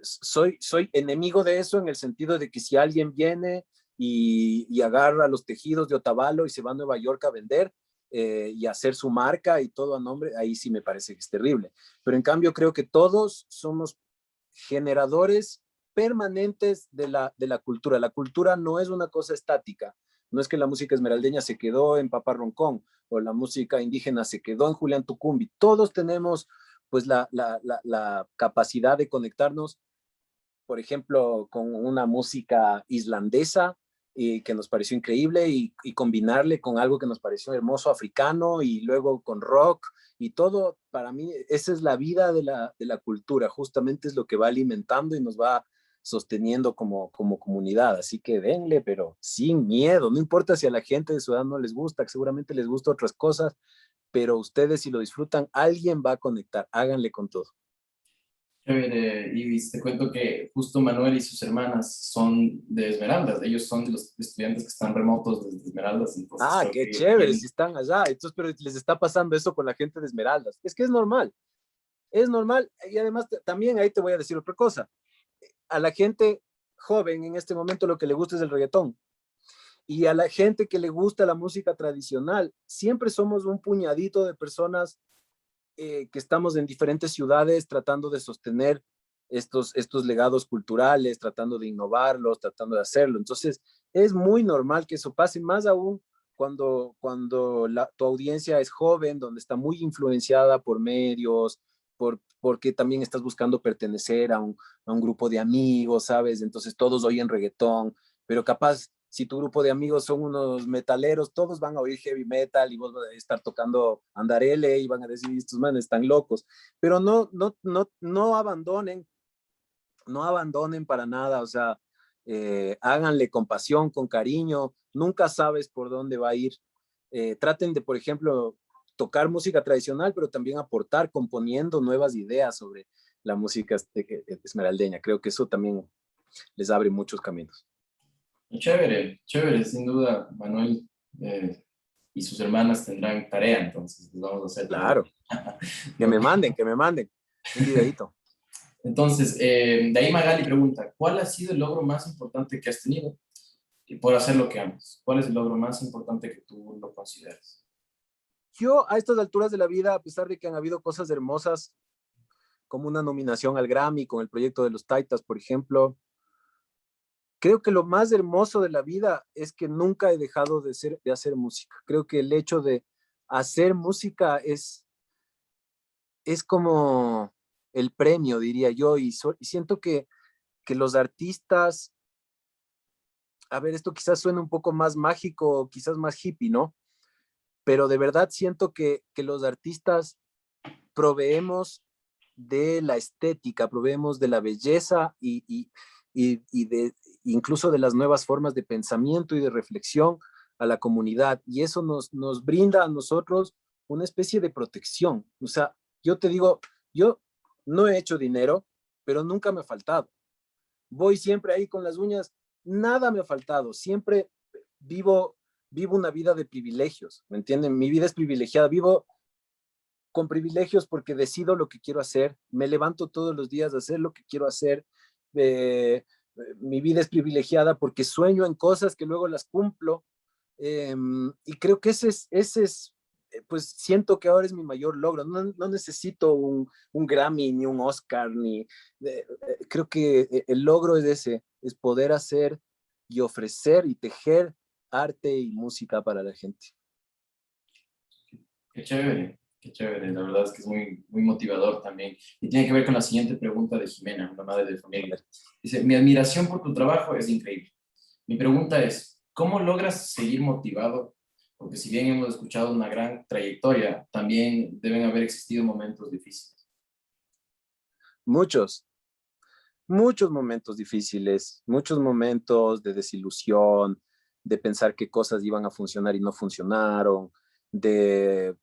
Soy enemigo de eso en el sentido de que si alguien viene y agarra los tejidos de Otavalo y se va a Nueva York a vender y hacer su marca y todo a nombre, ahí sí me parece que es terrible. Pero en cambio creo que todos somos generadores permanentes de la cultura. La cultura no es una cosa estática. No es que la música esmeraldeña se quedó en Papá Roncón o la música indígena se quedó en Julián Tucumbi. Todos tenemos pues la capacidad de conectarnos, por ejemplo, con una música islandesa que nos pareció increíble y combinarle con algo que nos pareció hermoso africano y luego con rock y todo. Para mí esa es la vida de la cultura, justamente es lo que va alimentando y nos va sosteniendo como comunidad. Así que denle, pero sin miedo. No importa si a la gente de su edad no les gusta, que seguramente les gusta otras cosas, pero ustedes si lo disfrutan, alguien va a conectar. Háganle con todo. Chévere, Ibis, te cuento que justo Manuel y sus hermanas son de Esmeraldas. Ellos son de los estudiantes que están remotos desde Esmeraldas, entonces Ah, creo qué que chévere, tienen. si están allá. Entonces, pero les está pasando eso con la gente de Esmeraldas. Es que es normal, es normal. Y además, también ahí te voy a decir otra cosa. A la gente joven en este momento lo que le gusta es el reggaetón. Y a la gente que le gusta la música tradicional, siempre somos un puñadito de personas que estamos en diferentes ciudades tratando de sostener estos legados culturales, tratando de innovarlos, tratando de hacerlo. Entonces, es muy normal que eso pase, más aún cuando tu audiencia es joven, donde está muy influenciada por medios, porque también estás buscando pertenecer a un grupo de amigos, ¿sabes? Entonces todos oyen reggaetón, pero capaz si tu grupo de amigos son unos metaleros, todos van a oír heavy metal y vos vas a estar tocando andarele y van a decir, estos manes están locos. Pero no abandonen, no abandonen para nada, o sea, háganle con pasión, con cariño, nunca sabes por dónde va a ir. Traten de, por ejemplo, tocar música tradicional, pero también aportar componiendo nuevas ideas sobre la música esmeraldeña. Creo que eso también les abre muchos caminos. Chévere, chévere, sin duda, Manuel y sus hermanas tendrán tarea, entonces les vamos a hacer también. Claro, que me manden un videito. Entonces, de ahí Magali pregunta, ¿cuál ha sido el logro más importante que has tenido y por hacer lo que amas? ¿Cuál es el logro más importante que tú lo consideras? Yo a estas alturas de la vida, a pesar de que han habido cosas hermosas, como una nominación al Grammy con el proyecto de los Taitas, por ejemplo, creo que lo más hermoso de la vida es que nunca he dejado de hacer música. Creo que el hecho de hacer música es como el premio, diría yo, y siento que los artistas, a ver, esto quizás suena un poco más mágico, quizás más hippie, ¿no? Pero de verdad siento que los artistas proveemos de la estética, proveemos de la belleza y de incluso de las nuevas formas de pensamiento y de reflexión a la comunidad. Y eso nos brinda a nosotros una especie de protección. O sea, yo te digo, yo no he hecho dinero, pero nunca me ha faltado. Voy siempre ahí con las uñas, nada me ha faltado. Siempre vivo una vida de privilegios, ¿me entienden? Mi vida es privilegiada, vivo con privilegios porque decido lo que quiero hacer, me levanto todos los días a hacer lo que quiero hacer, mi vida es privilegiada porque sueño en cosas que luego las cumplo, y creo que ese es, pues siento que ahora es mi mayor logro, no necesito un Grammy, ni un Oscar, creo que el logro es ese, es poder hacer y ofrecer y tejer arte y música para la gente. Qué chévere, qué chévere. La verdad es que es muy, muy motivador también. Y tiene que ver con la siguiente pregunta de Jimena, una madre de familia. Dice, mi admiración por tu trabajo es increíble. Mi pregunta es, ¿cómo logras seguir motivado? Porque si bien hemos escuchado una gran trayectoria, también deben haber existido momentos difíciles. Muchos, muchos momentos difíciles, muchos momentos de desilusión, de pensar que cosas iban a funcionar y no funcionaron, de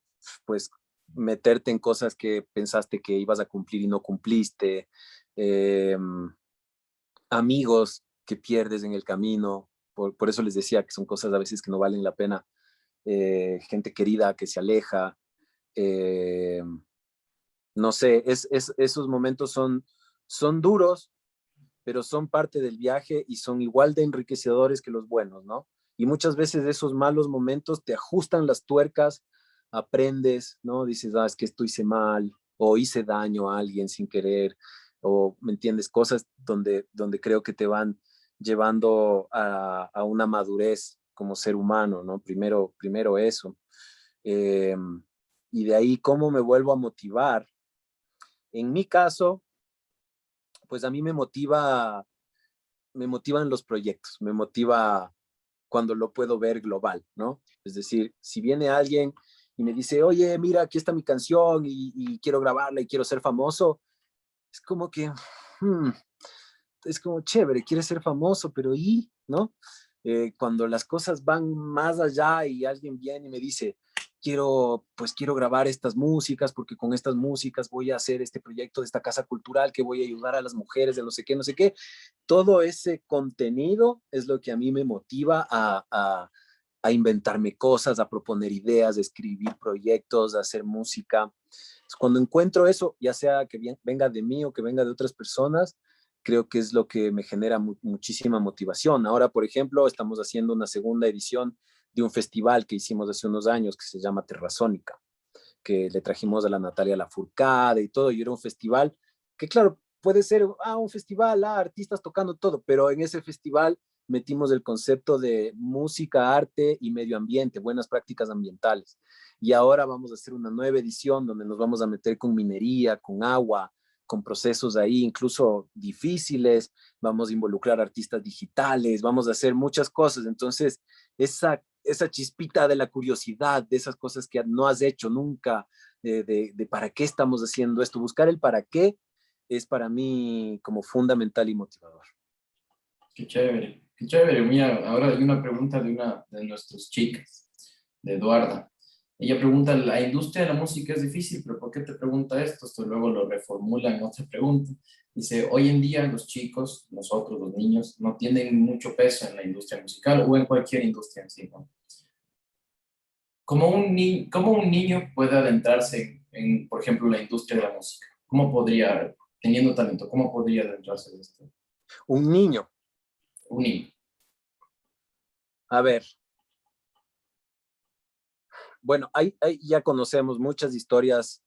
pues meterte en cosas que pensaste que ibas a cumplir y no cumpliste, eh, amigos que pierdes en el camino, por eso les decía que son cosas a veces que no valen la pena, gente querida que se aleja, eh, no sé, esos momentos son duros, pero son parte del viaje y son igual de enriquecedores que los buenos, ¿no? Y muchas veces esos malos momentos te ajustan las tuercas, aprendes, ¿no? Dices, es que esto hice mal, o hice daño a alguien sin querer, o, ¿me entiendes? Cosas donde creo que te van llevando a una madurez como ser humano, ¿no? Primero eso. Eh, y de ahí, ¿cómo me vuelvo a motivar? En mi caso, pues a mí me motivan los proyectos, me motiva cuando lo puedo ver global, ¿no? Es decir, si viene alguien y me dice, oye, mira, aquí está mi canción y quiero grabarla y quiero ser famoso, es como que, hmm, es como chévere, quieres ser famoso, pero ¿y? ¿No? Cuando las cosas van más allá y alguien viene y me dice, quiero grabar estas músicas porque con estas músicas voy a hacer este proyecto de esta casa cultural que voy a ayudar a las mujeres de no sé qué. Todo ese contenido es lo que a mí me motiva a inventarme cosas, a proponer ideas, a escribir proyectos, a hacer música. Cuando encuentro eso, ya sea que venga de mí o que venga de otras personas, creo que es lo que me genera muchísima motivación. Ahora, por ejemplo, estamos haciendo una segunda edición de un festival que hicimos hace unos años que se llama Terrazónica, que le trajimos a la Natalia Lafourcade y todo, y era un festival que, claro, puede ser un festival, artistas tocando todo, pero en ese festival metimos el concepto de música, arte y medio ambiente, buenas prácticas ambientales. Y ahora vamos a hacer una nueva edición donde nos vamos a meter con minería, con agua, con procesos ahí incluso difíciles, vamos a involucrar artistas digitales, vamos a hacer muchas cosas. Entonces, esa chispita de la curiosidad, de esas cosas que no has hecho nunca, de para qué estamos haciendo esto, buscar el para qué es para mí como fundamental y motivador. Qué chévere, qué chévere. Mira, ahora hay una pregunta de una de nuestras chicas, de Eduarda. Ella pregunta, la industria de la música es difícil, pero ¿por qué te pregunta esto? Esto luego lo reformula en otra pregunta. Dice, hoy en día los chicos, nosotros los niños, no tienen mucho peso en la industria musical o en cualquier industria en sí, ¿no? ¿Cómo un niño puede adentrarse por ejemplo, la industria de la música? ¿Cómo podría, teniendo talento, cómo podría adentrarse en esto? Un niño, Un niño. a ver, bueno, ya conocemos muchas historias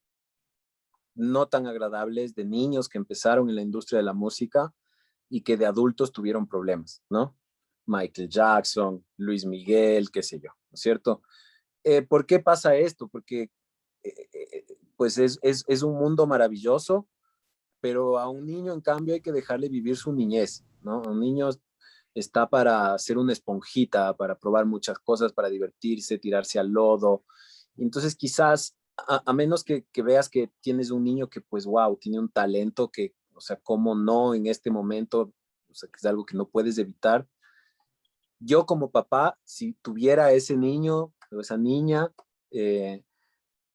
no tan agradables de niños que empezaron en la industria de la música y que de adultos tuvieron problemas, ¿no? Michael Jackson, Luis Miguel, qué sé yo, ¿no es cierto? ¿Por qué pasa esto? Porque pues es un mundo maravilloso, pero a un niño en cambio hay que dejarle vivir su niñez, ¿no? Un niño está para ser una esponjita, para probar muchas cosas, para divertirse, tirarse al lodo. Entonces quizás, a menos que veas que tienes un niño que pues wow, tiene un talento que, o sea, cómo no en este momento, o sea, que es algo que no puedes evitar. Yo como papá, si tuviera ese niño o esa niña eh,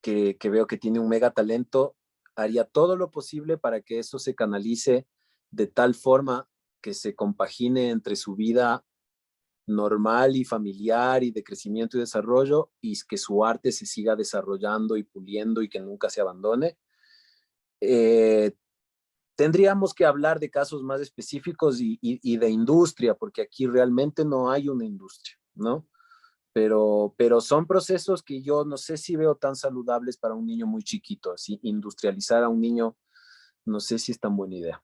que veo que tiene un mega talento, haría todo lo posible para que eso se canalice de tal forma que se compagine entre su vida normal y familiar y de crecimiento y desarrollo y que su arte se siga desarrollando y puliendo y que nunca se abandone. Eh, Tendríamos que hablar de casos más específicos y de industria, porque aquí realmente no hay una industria, ¿no? Pero son procesos que yo no sé si veo tan saludables para un niño muy chiquito. Así, industrializar a un niño, no sé si es tan buena idea.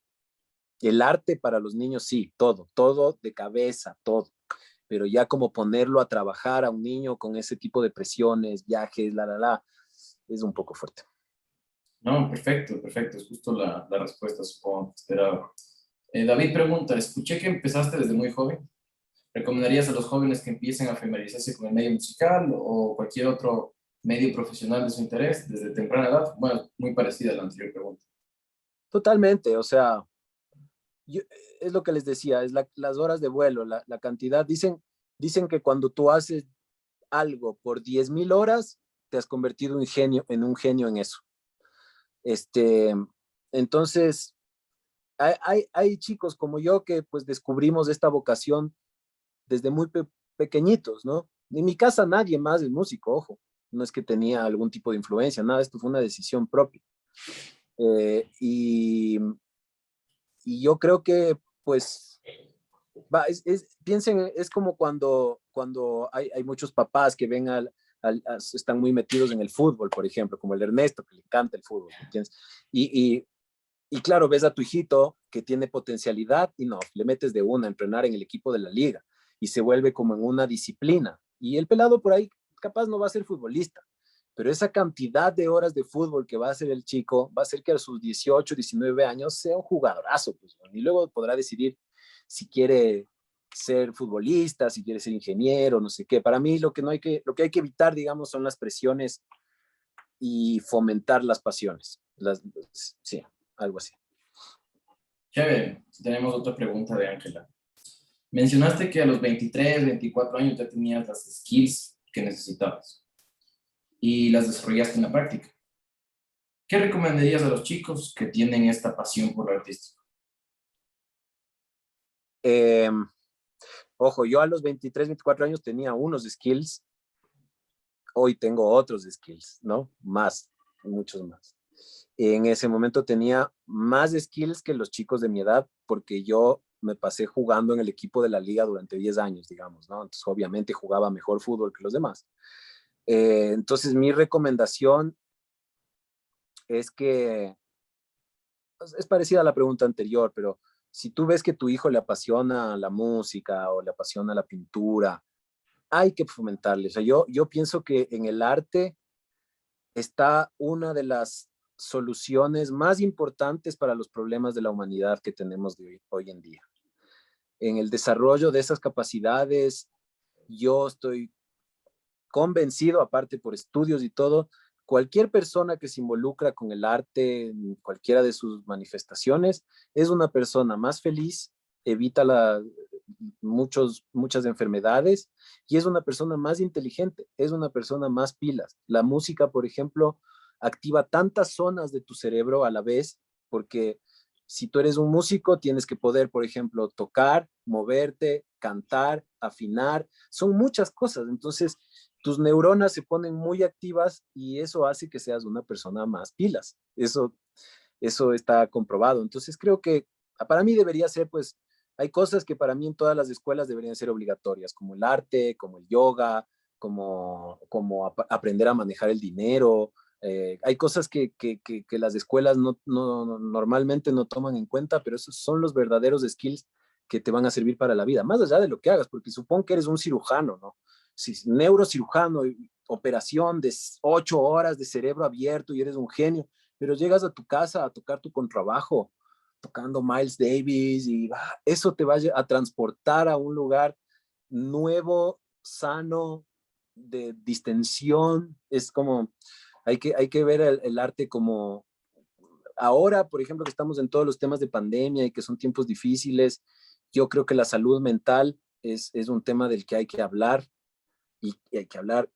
El arte para los niños, sí, todo de cabeza, todo. Pero ya como ponerlo a trabajar a un niño con ese tipo de presiones, viajes, es un poco fuerte. No, perfecto, perfecto. Es justo la respuesta, supongo, que esperaba. David pregunta, escuché que empezaste desde muy joven. ¿Recomendarías a los jóvenes que empiecen a familiarizarse con el medio musical o cualquier otro medio profesional de su interés desde temprana edad? Bueno, muy parecida a la anterior pregunta. Totalmente, o sea, yo, es lo que les decía, es las horas de vuelo, la cantidad. Dicen que cuando tú haces algo por 10.000 horas, te has convertido en un genio en eso. Entonces, hay chicos como yo que pues descubrimos esta vocación desde muy pequeñitos, ¿no? En mi casa nadie más es músico, ojo. No es que tenía algún tipo de influencia, nada, esto fue una decisión propia. Y yo creo que, pues, piensen, es como cuando hay muchos papás que ven están muy metidos en el fútbol, por ejemplo, como el Ernesto, que le encanta el fútbol, ¿entiendes? Y claro, ves a tu hijito que tiene potencialidad y no, le metes de una a entrenar en el equipo de la liga y se vuelve como en una disciplina. Y el pelado por ahí capaz no va a ser futbolista, pero esa cantidad de horas de fútbol que va a hacer el chico va a hacer que a sus 18, 19 años sea un jugadorazo, pues, y luego podrá decidir si quiere ser futbolista, si quiere ser ingeniero, no sé qué. Para mí lo que hay que evitar, digamos, son las presiones y fomentar las pasiones. Sí, algo así. Chévere, tenemos otra pregunta de Ángela. Mencionaste que a los 23, 24 años ya tenías las skills que necesitabas y las desarrollaste en la práctica. ¿Qué recomendarías a los chicos que tienen esta pasión por lo artístico? Ojo, yo a los 23, 24 años tenía unos skills, hoy tengo otros skills, ¿no? Más, muchos más. En ese momento tenía más skills que los chicos de mi edad porque yo me pasé jugando en el equipo de la liga durante 10 años, digamos, ¿no? Entonces, obviamente jugaba mejor fútbol que los demás. Entonces, mi recomendación es que, es parecida a la pregunta anterior, pero si tú ves que tu hijo le apasiona la música o le apasiona la pintura, hay que fomentarle. O sea, yo pienso que en el arte está una de las soluciones más importantes para los problemas de la humanidad que tenemos hoy en día. En el desarrollo de esas capacidades, yo estoy convencido, aparte por estudios y todo, cualquier persona que se involucra con el arte en cualquiera de sus manifestaciones es una persona más feliz, evita muchas enfermedades y es una persona más inteligente, es una persona más pilas. La música, por ejemplo, activa tantas zonas de tu cerebro a la vez, porque si tú eres un músico, tienes que poder, por ejemplo, tocar, moverte, cantar, afinar, son muchas cosas. Entonces, tus neuronas se ponen muy activas y eso hace que seas una persona más pilas. Eso está comprobado. Entonces, creo que para mí debería ser, pues, hay cosas que para mí en todas las escuelas deberían ser obligatorias, como el arte, como el yoga, como aprender a manejar el dinero. Hay cosas que las escuelas normalmente no toman en cuenta, pero esos son los verdaderos skills que te van a servir para la vida, más allá de lo que hagas, porque supongo que eres un cirujano, ¿no? Si neurocirujano, operación de 8 horas de cerebro abierto y eres un genio, pero llegas a tu casa a tocar tu contrabajo, tocando Miles Davis y eso te va a transportar a un lugar nuevo, sano, de distensión. Es como, hay que ver el arte como, ahora, por ejemplo, que estamos en todos los temas de pandemia y que son tiempos difíciles, yo creo que la salud mental es un tema del que hay que hablar y hay que hablar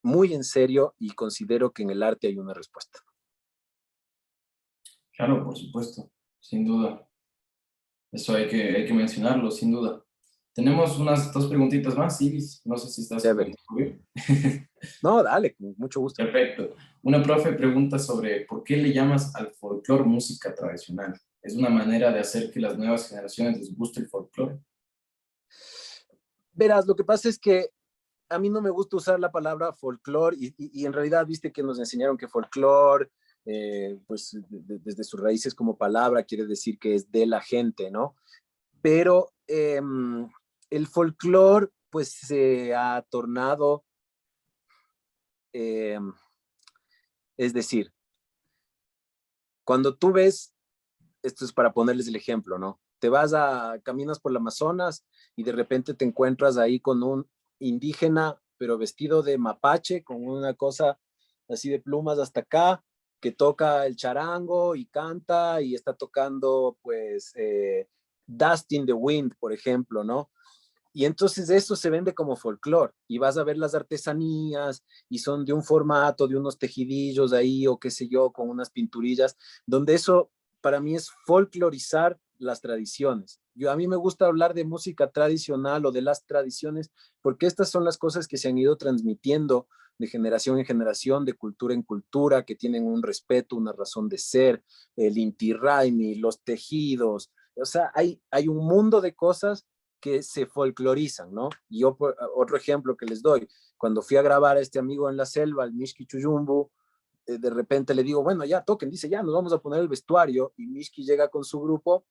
muy en serio y considero que en el arte hay una respuesta. Claro, por supuesto, sin duda. Eso hay que mencionarlo, sin duda. Tenemos unas dos preguntitas más, Ibis. No sé si estás Chévere. bien. No, dale, con mucho gusto. Perfecto. Una profe pregunta sobre por qué le llamas al folclore música tradicional. ¿Es una manera de hacer que las nuevas generaciones les guste el folclore? Verás, lo que pasa es que a mí no me gusta usar la palabra folclore y en realidad viste que nos enseñaron que folclore, pues desde sus raíces como palabra quiere decir que es de la gente, ¿no? Pero el folclore pues se ha tornado, eh, es decir, cuando tú ves, esto es para ponerles el ejemplo, ¿no? Caminas por el Amazonas y de repente te encuentras ahí con un indígena, pero vestido de mapache, con una cosa así de plumas hasta acá, que toca el charango y canta y está tocando, pues, Dust in the Wind, por ejemplo, ¿no? Y entonces eso se vende como folclore y vas a ver las artesanías y son de un formato, de unos tejidillos ahí o qué sé yo, con unas pinturillas, donde eso para mí es folclorizar las tradiciones. A mí me gusta hablar de música tradicional o de las tradiciones porque estas son las cosas que se han ido transmitiendo de generación en generación, de cultura en cultura, que tienen un respeto, una razón de ser, el Inti Raymi, los tejidos, o sea, hay un mundo de cosas que se folclorizan, ¿no? Y yo, otro ejemplo que les doy, cuando fui a grabar a este amigo en la selva, el Mishki Chuyumbu, de repente le digo, bueno, ya toquen, dice, ya nos vamos a poner el vestuario, y Mishki llega con su grupo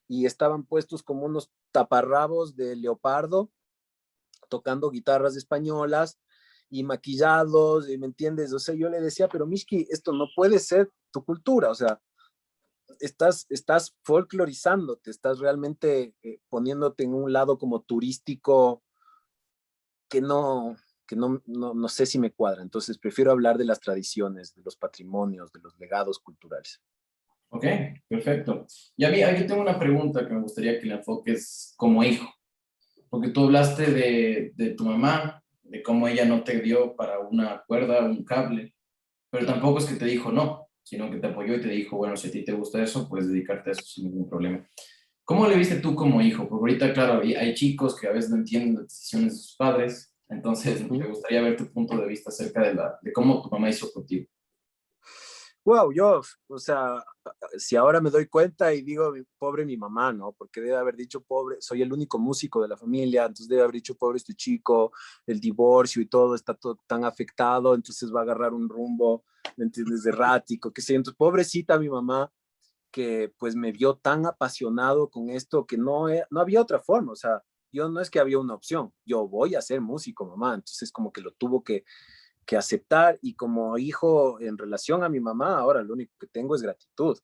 y estaban puestos como unos taparrabos de leopardo, tocando guitarras españolas y maquillados, ¿me entiendes? O sea, yo le decía, pero Mishki, esto no puede ser tu cultura, o sea, estás folclorizándote, estás realmente poniéndote en un lado como turístico que no sé si me cuadra. Entonces prefiero hablar de las tradiciones, de los patrimonios, de los legados culturales. Ok, perfecto. Y a mí, yo tengo una pregunta que me gustaría que le enfoques como hijo, porque tú hablaste de tu mamá, de cómo ella no te dio para una cuerda, un cable, pero tampoco es que te dijo no, sino que te apoyó y te dijo, bueno, si a ti te gusta eso, puedes dedicarte a eso sin ningún problema. ¿Cómo le viste tú como hijo? Porque ahorita, claro, hay chicos que a veces no entienden las decisiones de sus padres, entonces me gustaría ver tu punto de vista acerca de cómo tu mamá hizo contigo. Wow, o sea, si ahora me doy cuenta y digo, pobre mi mamá, ¿no? Porque debe haber dicho, pobre, soy el único músico de la familia, entonces debe haber dicho, pobre este chico, el divorcio y todo está todo tan afectado, entonces va a agarrar un rumbo, ¿me entiendes? Errático, qué sé yo. Entonces, pobrecita mi mamá, que pues me vio tan apasionado con esto que no había otra forma, o sea, yo no es que había una opción, yo voy a ser músico, mamá, entonces como que lo tuvo que aceptar y como hijo en relación a mi mamá, ahora lo único que tengo es gratitud,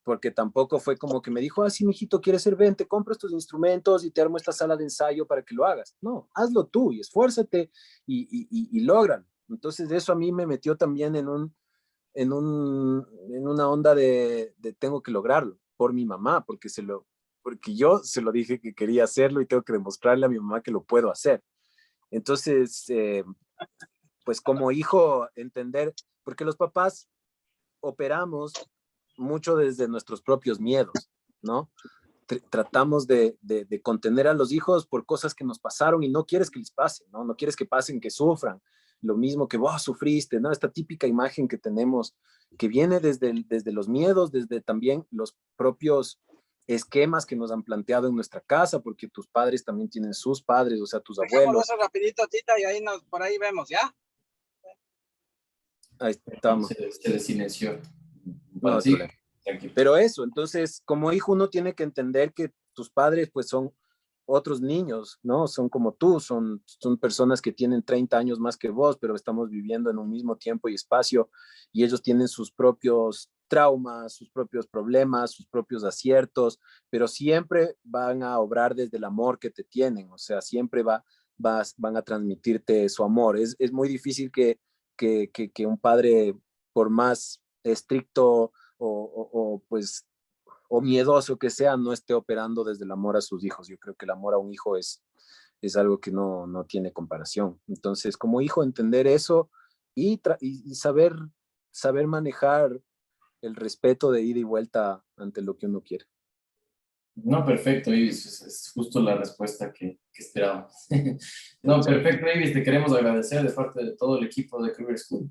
porque tampoco fue como que me dijo, ah, sí, mijito, ¿quieres ser? Ven, te compro estos instrumentos y te armo esta sala de ensayo para que lo hagas. No, hazlo tú y esfuérzate y lógralo. Entonces eso a mí me metió también en una onda de tengo que lograrlo por mi mamá, porque yo se lo dije que quería hacerlo y tengo que demostrarle a mi mamá que lo puedo hacer. Entonces, pues como hijo, entender, porque los papás operamos mucho desde nuestros propios miedos, ¿no? Tratamos de contener a los hijos por cosas que nos pasaron y no quieres que les pase, ¿no? No quieres que pasen, que sufran. Lo mismo que vos sufriste, ¿no? Esta típica imagen que tenemos, que viene desde los miedos, desde también los propios esquemas que nos han planteado en nuestra casa, porque tus padres también tienen sus padres, o sea, tus Dejémoslo abuelos. eso rapidito, Tita, y ahí por ahí vemos, ¿ya? Ahí Perdón, estamos, se le silenció. no Bueno, hay sí, problema. tranquilo. Pero eso, entonces, como hijo uno tiene que entender que tus padres pues son otros niños, ¿no? Son como tú, son personas que tienen 30 años más que vos, pero estamos viviendo en un mismo tiempo y espacio y ellos tienen sus propios traumas, sus propios problemas, sus propios aciertos, pero siempre van a obrar desde el amor que te tienen, o sea, siempre van a transmitirte su amor. Es muy difícil que un padre, por más estricto pues o miedoso que sea, no esté operando desde el amor a sus hijos. Yo creo que el amor a un hijo es algo que no tiene comparación. Entonces, como hijo, entender eso y saber manejar el respeto de ida y vuelta ante lo que uno quiere. No, perfecto, Ibis, es justo la respuesta que esperábamos. No, perfecto, Ibis, te queremos agradecer de parte de todo el equipo de Kruger School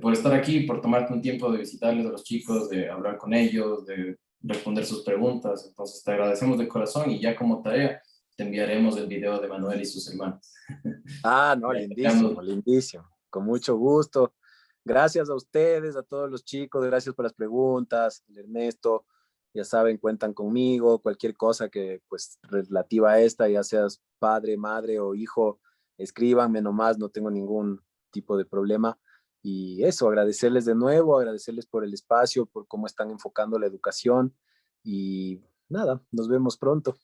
por estar aquí, por tomarte un tiempo de visitarles a los chicos, de hablar con ellos, de responder sus preguntas. Entonces, te agradecemos de corazón y ya como tarea te enviaremos el video de Manuel y sus hermanos. Ah, no, Ya tengamos- lindísimo, lindísimo. Con mucho gusto. Gracias a ustedes, a todos los chicos, gracias por las preguntas, el Ernesto, ya saben, cuentan conmigo, cualquier cosa que pues relativa a esta, ya seas padre, madre o hijo, escríbanme nomás, no tengo ningún tipo de problema. Y eso, agradecerles de nuevo, agradecerles por el espacio, por cómo están enfocando la educación y nada, nos vemos pronto.